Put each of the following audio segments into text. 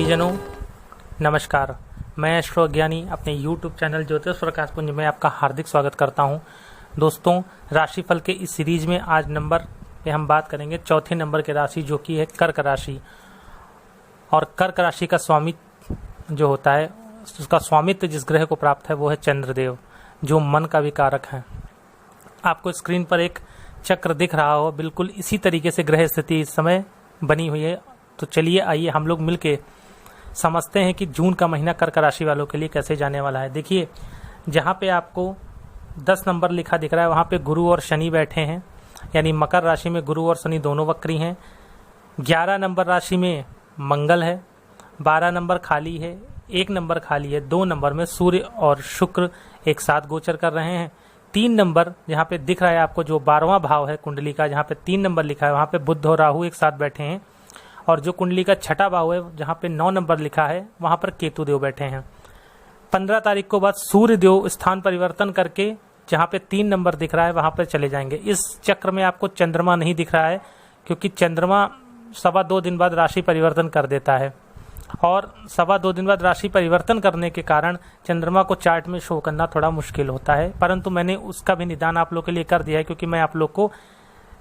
भाईजनों नमस्कार। मैं एस्ट्रो ज्ञानी अपने YouTube चैनल ज्योतिष प्रकाश पुंज में आपका हार्दिक स्वागत करता हूं। दोस्तों, राशिफल के इस सीरीज में आज नंबर पे हम बात करेंगे चौथे नंबर की राशि जो कि है कर्क राशि। और कर्क राशि का स्वामित्व जो होता है, उसका स्वामित्व जिस ग्रह को प्राप्त है वो है चंद्रदेव, जो मन का भी कारक है। आपको स्क्रीन पर एक चक्र दिख रहा हो, बिल्कुल इसी तरीके से ग्रह स्थिति इस समय बनी हुई है। तो चलिए आइए हम लोग मिलके समझते हैं कि जून का महीना कर्क राशि वालों के लिए कैसे जाने वाला है। देखिए, जहाँ पे आपको 10 नंबर लिखा दिख रहा है वहाँ पे गुरु और शनि बैठे हैं, यानी मकर राशि में गुरु और शनि दोनों वक्री हैं। 11 नंबर राशि में मंगल है, 12 नंबर खाली है, 1 नंबर खाली है, 2 नंबर में सूर्य और शुक्र एक साथ गोचर कर रहे हैं। 3 नंबर जहाँ पे दिख रहा है आपको, जो 12वां भाव है कुंडली का, जहाँ पे 3 नंबर लिखा है वहाँ पे बुध और राहु एक साथ बैठे हैं। और जो कुंडली का छठा भाव है जहाँ पे 9 नंबर लिखा है वहाँ पर केतु देव बैठे हैं। 15 तारीख को बाद सूर्य देव स्थान परिवर्तन करके जहाँ पे 3 नंबर दिख रहा है वहाँ पर चले जाएंगे। इस चक्र में आपको चंद्रमा नहीं दिख रहा है, क्योंकि चंद्रमा 2.25 दिन बाद राशि परिवर्तन कर देता है। और 2.25 दिन बाद राशि परिवर्तन करने के कारण चंद्रमा को चार्ट में शो करना थोड़ा मुश्किल होता है, परंतु मैंने उसका भी निदान आप लोग के लिए कर दिया है, क्योंकि मैं आप लोग को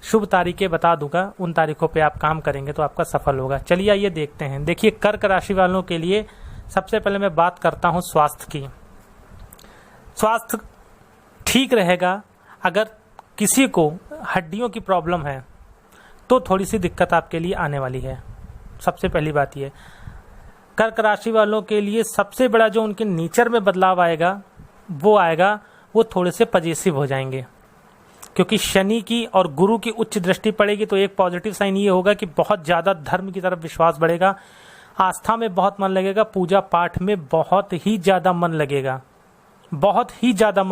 शुभ तारीखें बता दूंगा। उन तारीखों पे आप काम करेंगे तो आपका सफल होगा। चलिए आइए देखते हैं। देखिए, कर्क राशि वालों के लिए सबसे पहले मैं बात करता हूं स्वास्थ्य की। स्वास्थ्य ठीक रहेगा। अगर किसी को हड्डियों की प्रॉब्लम है तो थोड़ी सी दिक्कत आपके लिए आने वाली है। सबसे पहली बात यह, कर्क राशि वालों के लिए सबसे बड़ा जो उनके नेचर में बदलाव आएगा वो थोड़े से पजेसिव हो जाएंगे, क्योंकि शनि की और गुरु की उच्च दृष्टि पड़ेगी। तो एक पॉजिटिव साइन ये होगा कि बहुत ज्यादा धर्म की तरफ विश्वास बढ़ेगा, आस्था में बहुत मन लगेगा, पूजा पाठ में बहुत ही ज्यादा मन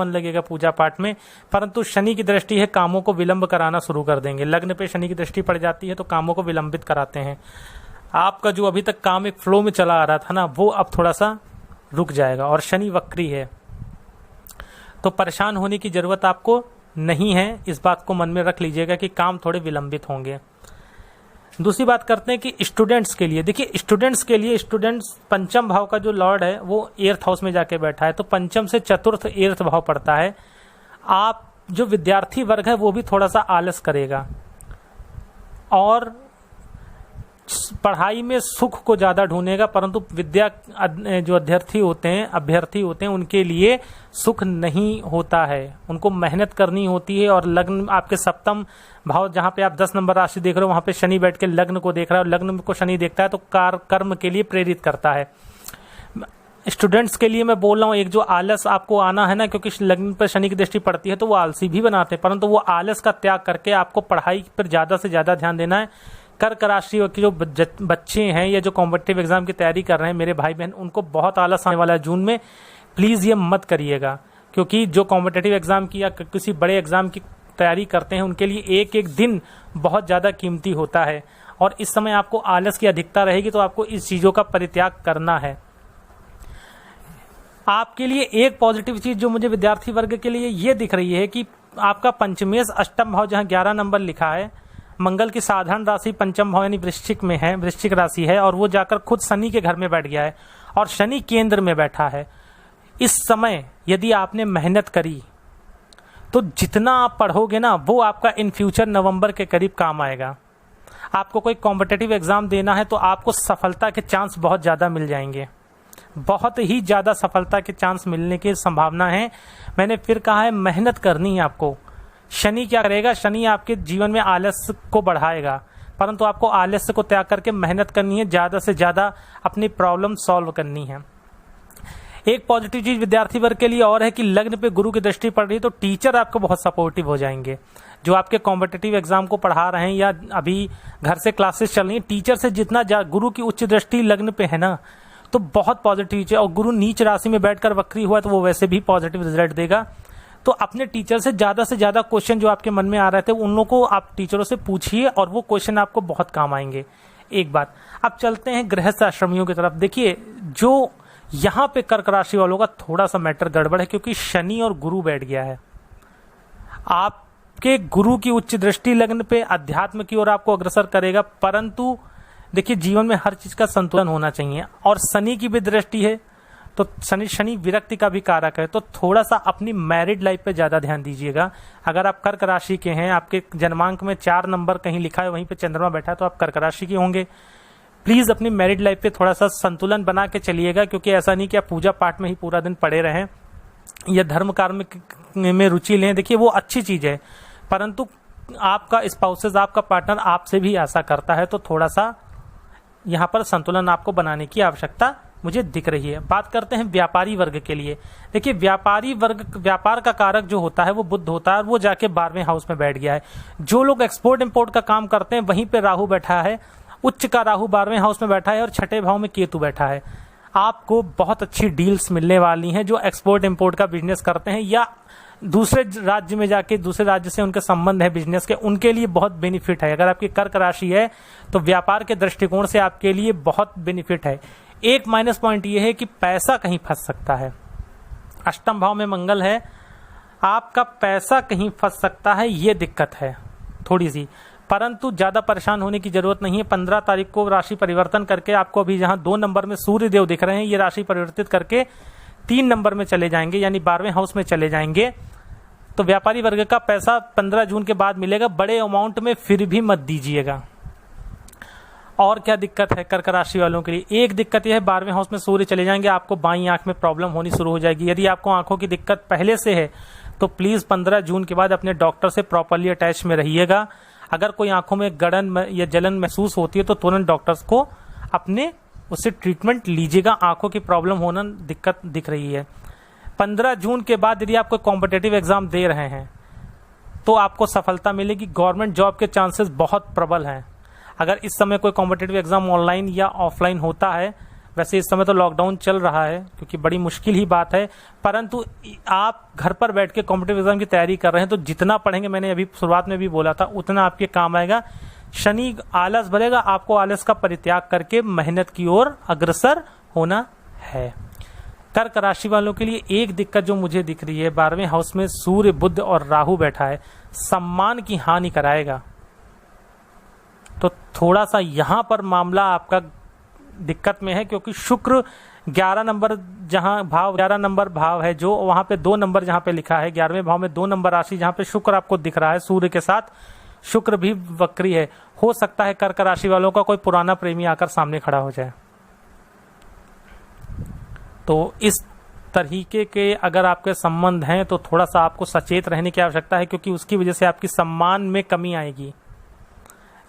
लगेगा पूजा पाठ में। परंतु शनि की दृष्टि है, कामों को विलंब कराना शुरू कर देंगे। लग्न पे शनि की दृष्टि पड़ जाती है तो कामों को विलंबित कराते हैं। आपका जो अभी तक काम एक फ्लो में चला आ रहा था ना, वो अब थोड़ा सा रुक जाएगा। और शनि वक्री है तो परेशान होने की जरूरत आपको नहीं है। इस बात को मन में रख लीजिएगा कि काम थोड़े विलंबित होंगे। दूसरी बात करते हैं कि स्टूडेंट्स के लिए, देखिए स्टूडेंट्स पंचम भाव का जो लॉर्ड है वो 8th हाउस में जाके बैठा है, तो पंचम से चतुर्थ 8th भाव पड़ता है। आप जो विद्यार्थी वर्ग है वो भी थोड़ा सा आलस करेगा और पढ़ाई में सुख को ज्यादा ढूंढेगा, परंतु विद्या जो अभ्यर्थी होते हैं उनके लिए सुख नहीं होता है। उनको मेहनत करनी होती है। और लग्न आपके सप्तम भाव जहां पे आप 10 नंबर राशि देख रहे हो वहां पे शनि बैठ के लग्न को देख रहा है, और लग्न को शनि देखता है तो कर्म के लिए प्रेरित करता है। स्टूडेंट्स के लिए मैं बोल रहा हूँ, एक जो आलस आपको आना है ना, क्योंकि लग्न पर शनि की दृष्टि पड़ती है तो वो आलसी भी बनाते हैं, परंतु वो आलस का त्याग करके आपको पढ़ाई पर ज्यादा से ज्यादा ध्यान देना है। कर्क राशि के जो बच्चे हैं या जो कॉम्पिटिटिव एग्जाम की तैयारी कर रहे हैं मेरे भाई बहन, उनको बहुत आलस आने वाला है जून में। प्लीज ये मत करिएगा, क्योंकि जो कॉम्पिटिटिव एग्जाम की या किसी बड़े एग्जाम की तैयारी करते हैं उनके लिए एक एक दिन बहुत ज्यादा कीमती होता है। और इस समय आपको आलस की अधिकता रहेगी, तो आपको इस चीजों का परित्याग करना है। आपके लिए एक पॉजिटिव चीज जो मुझे विद्यार्थी वर्ग के लिए ये दिख रही है कि आपका पंचमेश अष्टम भाव जहां 11 नंबर लिखा है, मंगल की साधारण राशि पंचम भाव यानी वृश्चिक में है, वृश्चिक राशि है, और वो जाकर खुद शनि के घर में बैठ गया है और शनि केंद्र में बैठा है। इस समय यदि आपने मेहनत करी तो जितना आप पढ़ोगे ना वो आपका इन फ्यूचर नवंबर के करीब काम आएगा। आपको कोई कॉम्पिटिटिव एग्जाम देना है तो आपको सफलता के चांस बहुत ज्यादा मिल जाएंगे, बहुत ही ज्यादा सफलता के चांस मिलने की संभावना है। मैंने फिर कहा है, मेहनत करनी है आपको। शनि क्या करेगा? शनि आपके जीवन में आलस्य को बढ़ाएगा, परंतु आपको आलस्य को त्याग करके मेहनत करनी है, ज्यादा से ज्यादा अपनी प्रॉब्लम सॉल्व करनी है। एक पॉजिटिव चीज विद्यार्थी वर्ग के लिए और है कि लग्न पे गुरु की दृष्टि पड़ रही है तो टीचर आपको बहुत सपोर्टिव हो जाएंगे। जो आपके कॉम्पिटिटिव एग्जाम को पढ़ा रहे हैं या अभी घर से क्लासेस चल रही हैं, टीचर से जितना गुरु की उच्च दृष्टि लग्न पे है ना, तो बहुत पॉजिटिव है। और गुरु नीच राशि में बैठकर वक्री हुआ तो वो वैसे भी पॉजिटिव रिजल्ट देगा। तो अपने टीचर से ज्यादा क्वेश्चन जो आपके मन में आ रहे थे उन लोगों को आप टीचरों से पूछिए, और वो क्वेश्चन आपको बहुत काम आएंगे। एक बात। अब चलते हैं गृहस्थ आश्रमियों की तरफ। देखिए, जो यहाँ पे कर्क राशि वालों का थोड़ा सा मैटर गड़बड़ है, क्योंकि शनि और गुरु बैठ गया है। आपके गुरु की उच्च दृष्टि लग्न पे अध्यात्म की ओर आपको अग्रसर करेगा, परंतु देखिए जीवन में हर चीज का संतुलन होना चाहिए, और शनि की भी दृष्टि है तो शनि विरक्ति का भी कारक है, तो थोड़ा सा अपनी मैरिड लाइफ पे ज्यादा ध्यान दीजिएगा। अगर आप कर्क राशि के हैं, आपके जन्मांक में 4 नंबर कहीं लिखा है, वहीं पे चंद्रमा बैठा है, तो आप कर्क राशि के होंगे। प्लीज अपनी मैरिड लाइफ पे थोड़ा सा संतुलन बना के चलिएगा, क्योंकि ऐसा नहीं कि आप पूजा पाठ में ही पूरा दिन पड़े रहें या धर्म कार्य में रुचि लें। देखिए वो अच्छी चीज है, परंतु आपका स्पाउसेस, आपका पार्टनर आपसे भी ऐसा करता है, तो थोड़ा सा यहाँ पर संतुलन आपको बनाने की आवश्यकता मुझे दिख रही है। बात करते हैं व्यापारी वर्ग के लिए। देखिए व्यापारी वर्ग, व्यापार का कारक जो होता है वो बुध होता है, और वो जाके 12वें हाउस में बैठ गया है। जो लोग एक्सपोर्ट इंपोर्ट का काम करते हैं वहीं पे राहु बैठा है, उच्च का राहु 12वें हाउस में बैठा है, और 6ठे भाव में केतु बैठा है। आपको बहुत अच्छी डील्स मिलने वाली हैं। जो एक्सपोर्ट इंपोर्ट का बिजनेस करते हैं या दूसरे राज्य में जाके दूसरे राज्य से उनके संबंध है बिजनेस के, उनके लिए बहुत बेनिफिट है। अगर आपकी कर्क राशि है तो व्यापार के दृष्टिकोण से आपके लिए बहुत बेनिफिट है। एक माइनस पॉइंट ये है कि पैसा कहीं फंस सकता है। अष्टम भाव में मंगल है, आपका पैसा कहीं फंस सकता है, ये दिक्कत है थोड़ी सी, परंतु ज्यादा परेशान होने की जरूरत नहीं है। 15 तारीख को राशि परिवर्तन करके आपको अभी जहां 2 नंबर में सूर्य देव दिख रहे हैं, ये राशि परिवर्तित करके 3 नंबर में चले जाएंगे, यानी 12वें हाउस में चले जाएंगे। तो व्यापारी वर्ग का पैसा 15 जून के बाद मिलेगा। बड़े अमाउंट में फिर भी मत दीजिएगा। और क्या दिक्कत है कर्क राशि वालों के लिए? एक दिक्कत यह है, 12वें हाउस में सूर्य चले जाएंगे, आपको बाईं आंख में प्रॉब्लम होनी शुरू हो जाएगी। यदि आपको आंखों की दिक्कत पहले से है तो प्लीज 15 जून के बाद अपने डॉक्टर से प्रॉपरली अटैच में रहिएगा। अगर कोई आंखों में गड़न या जलन महसूस होती है तो तुरंत डॉक्टर्स को अपने उससे ट्रीटमेंट लीजिएगा। आंखों की प्रॉब्लम होना दिक्कत दिख रही है। 15 जून के बाद यदि आप कोई कॉम्पिटेटिव एग्जाम दे रहे हैं तो आपको सफलता मिलेगी। गवर्नमेंट जॉब के चांसेस बहुत प्रबल हैं। अगर इस समय कोई कॉम्पिटेटिव एग्जाम ऑनलाइन या ऑफलाइन होता है, वैसे इस समय तो लॉकडाउन चल रहा है क्योंकि बड़ी मुश्किल ही बात है, परंतु आप घर पर बैठ के कॉम्पिटेटिव एग्जाम की तैयारी कर रहे हैं तो जितना पढ़ेंगे, मैंने अभी शुरुआत में भी बोला था, उतना आपके काम आएगा। शनि आलस भरेगा, आपको आलस का परित्याग करके मेहनत की ओर अग्रसर होना है। कर्क राशि वालों के लिए एक दिक्कत जो मुझे दिख रही है, 12वें हाउस में सूर्य बुध और राहु बैठा है, सम्मान की हानि कराएगा। तो थोड़ा सा यहां पर मामला आपका दिक्कत में है, क्योंकि शुक्र 11 नंबर जहां भाव 11 नंबर भाव है, जो वहां पे 2 नंबर जहां पे लिखा है, 11वें भाव में 2 नंबर राशि जहां पे शुक्र आपको दिख रहा है, सूर्य के साथ शुक्र भी वक्री है। हो सकता है कर्क राशि वालों का कोई पुराना प्रेमी आकर सामने खड़ा हो जाए। तो इस तरीके के अगर आपके संबंध हैं तो थोड़ा सा आपको सचेत रहने की आवश्यकता है, क्योंकि उसकी वजह से आपकी सम्मान में कमी आएगी।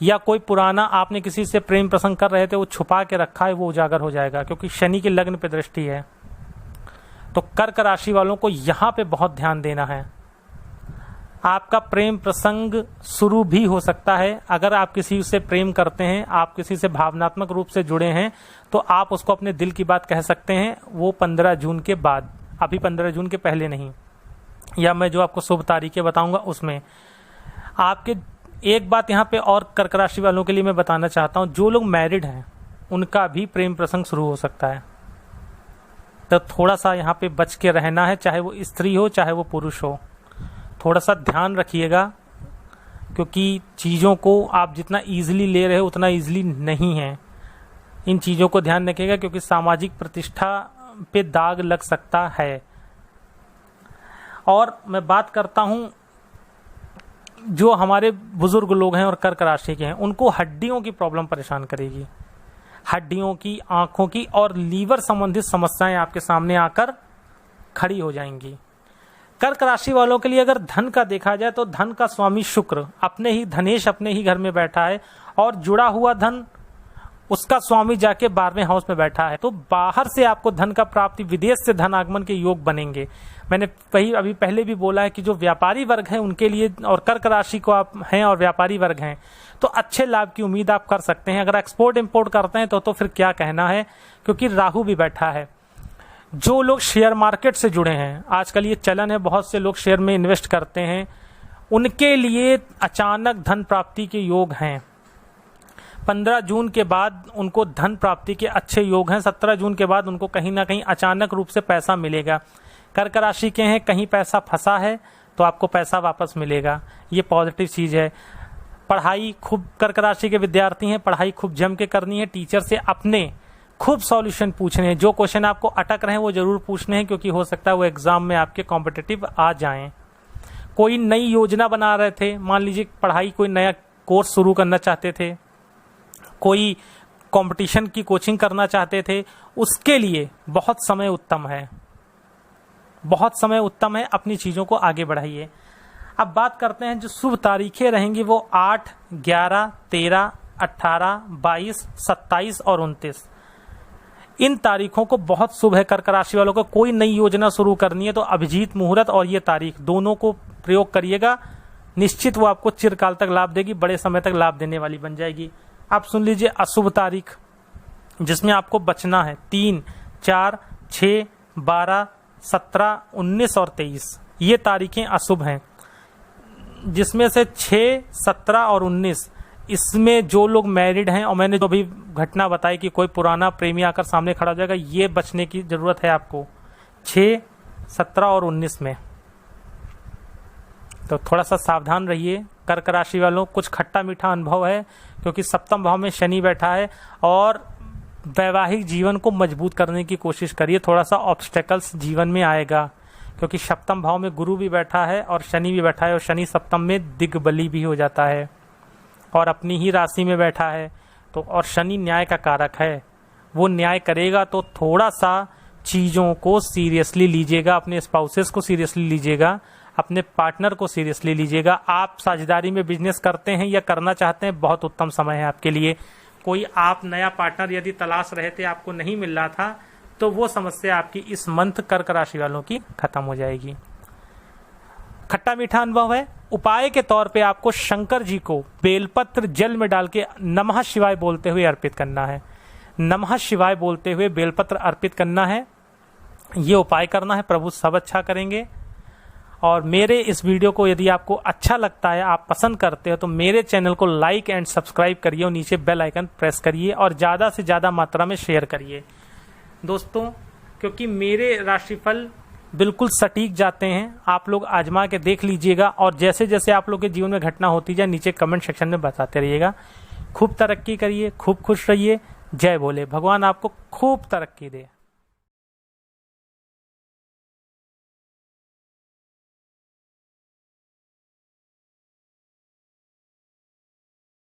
या कोई पुराना आपने किसी से प्रेम प्रसंग कर रहे थे, वो छुपा के रखा है, वो उजागर हो जाएगा, क्योंकि शनि की लग्न पे दृष्टि है। तो कर्क राशि वालों को यहां पे बहुत ध्यान देना है। आपका प्रेम प्रसंग शुरू भी हो सकता है। अगर आप किसी से प्रेम करते हैं, आप किसी से भावनात्मक रूप से जुड़े हैं, तो आप उसको अपने दिल की बात कह सकते हैं, वो 15 जून के बाद, अभी 15 जून के पहले नहीं, या मैं जो आपको शुभ तारीखें बताऊंगा उसमें। आपके एक बात यहाँ पे और कर्क राशि वालों के लिए मैं बताना चाहता हूं, जो लोग मैरिड हैं उनका भी प्रेम प्रसंग शुरू हो सकता है। तो थोड़ा सा यहाँ पे बच के रहना है, चाहे वो स्त्री हो चाहे वो पुरुष हो। थोड़ा सा ध्यान रखिएगा, क्योंकि चीज़ों को आप जितना इजीली ले रहे हो उतना इजीली नहीं है। इन चीज़ों को ध्यान रखिएगा, क्योंकि सामाजिक प्रतिष्ठा पे दाग लग सकता है। और मैं बात करता हूं, जो हमारे बुजुर्ग लोग हैं और कर्क राशि के हैं, उनको हड्डियों की प्रॉब्लम परेशान करेगी। हड्डियों की, आंखों की और लीवर संबंधित समस्याएं आपके सामने आकर खड़ी हो जाएंगी। कर्क राशि वालों के लिए अगर धन का देखा जाए तो धन का स्वामी शुक्र अपने ही धनेश अपने ही घर में बैठा है, और जुड़ा हुआ धन उसका स्वामी जाके 12वें हाउस में बैठा है। तो बाहर से आपको धन का प्राप्ति, विदेश से धन आगमन के योग बनेंगे। मैंने अभी पहले भी बोला है कि जो व्यापारी वर्ग है उनके लिए, और कर्क राशि को आप हैं और व्यापारी वर्ग हैं, तो अच्छे लाभ की उम्मीद आप कर सकते हैं। अगर एक्सपोर्ट इंपोर्ट करते हैं तो फिर क्या कहना है, क्योंकि राहु भी बैठा है। जो लोग शेयर मार्केट से जुड़े हैं, आजकल ये चलन है, बहुत से लोग शेयर में इन्वेस्ट करते हैं, उनके लिए अचानक धन प्राप्ति के योग हैं। 15 जून के बाद उनको धन प्राप्ति के अच्छे योग हैं। 17 जून के बाद उनको कहीं ना कहीं अचानक रूप से पैसा मिलेगा। कर्क राशि के हैं, कहीं पैसा फंसा है तो आपको पैसा वापस मिलेगा, ये पॉजिटिव चीज है। पढ़ाई खूब, कर्क राशि के विद्यार्थी हैं, पढ़ाई खूब जम के करनी है। टीचर से अपने खूब सॉल्यूशन पूछने हैं, जो क्वेश्चन आपको अटक रहे हैं वो जरूर पूछने हैं, क्योंकि हो सकता है वो एग्जाम में आपके कॉम्पिटिटिव आ जाएं। कोई नई योजना बना रहे थे, मान लीजिए पढ़ाई कोई नया कोर्स शुरू करना चाहते थे, कोई कंपटीशन की कोचिंग करना चाहते थे, उसके लिए बहुत समय उत्तम है, बहुत समय उत्तम है। अपनी चीजों को आगे बढ़ाइए। अब बात करते हैं जो शुभ तारीखें रहेंगी, वो 8, 11, 13, 18, 22, 27 और 29। इन तारीखों को बहुत शुभ है कर्क राशि वालों को। कोई नई योजना शुरू करनी है तो अभिजीत मुहूर्त और ये तारीख दोनों को प्रयोग करिएगा, निश्चित वो आपको चिरकाल तक लाभ देगी, बड़े समय तक लाभ देने वाली बन जाएगी। आप सुन लीजिए अशुभ तारीख जिसमें आपको बचना है 3, 4, 6, 12, 17, 19 और 23। ये तारीखें अशुभ हैं, जिसमें से 6, 17 और 19 इसमें जो लोग मैरिड हैं, और मैंने जो भी घटना बताई कि कोई पुराना प्रेमी आकर सामने खड़ा हो जाएगा, ये बचने की जरूरत है आपको 6, 17 और 19 में। तो थोड़ा सा सावधान रहिए कर्क राशि वालों। कुछ खट्टा मीठा अनुभव है क्योंकि सप्तम भाव में शनि बैठा है, और वैवाहिक जीवन को मजबूत करने की कोशिश करिए। थोड़ा सा ऑब्स्टेकल्स जीवन में आएगा क्योंकि सप्तम भाव में गुरु भी बैठा है और शनि भी बैठा है, और शनि सप्तम में दिग्बली भी हो जाता है और अपनी ही राशि में बैठा है। तो और शनि न्याय का कारक है, वो न्याय करेगा, तो थोड़ा सा चीज़ों को सीरियसली लीजिएगा, अपने स्पाउसेस को सीरियसली लीजिएगा, अपने पार्टनर को सीरियसली लीजिएगा। आप साझेदारी में बिजनेस करते हैं या करना चाहते हैं, बहुत उत्तम समय है आपके लिए। कोई आप नया पार्टनर यदि तलाश रहे थे, आपको नहीं मिल रहा था, तो वो समस्या आपकी इस मंथ कर्क राशि वालों की खत्म हो जाएगी। खट्टा मीठा अनुभव है। उपाय के तौर पे आपको शंकर जी को बेलपत्र जल में डाल के नमः शिवाय बोलते हुए अर्पित करना है। नमः शिवाय बोलते हुए बेलपत्र अर्पित करना है, ये उपाय करना है। प्रभु सब अच्छा करेंगे। और मेरे इस वीडियो को यदि आपको अच्छा लगता है, आप पसंद करते हो, तो मेरे चैनल को लाइक एंड सब्सक्राइब करिए और नीचे बेल आइकन प्रेस करिए और ज़्यादा से ज़्यादा मात्रा में शेयर करिए दोस्तों, क्योंकि मेरे राशिफल बिल्कुल सटीक जाते हैं। आप लोग आजमा के देख लीजिएगा, और जैसे जैसे आप लोग के जीवन में घटना होती जाए नीचे कमेंट सेक्शन में बताते रहिएगा। खूब तरक्की करिए, खूब खुश रहिए। जय भोले। भगवान आपको खूब तरक्की दे।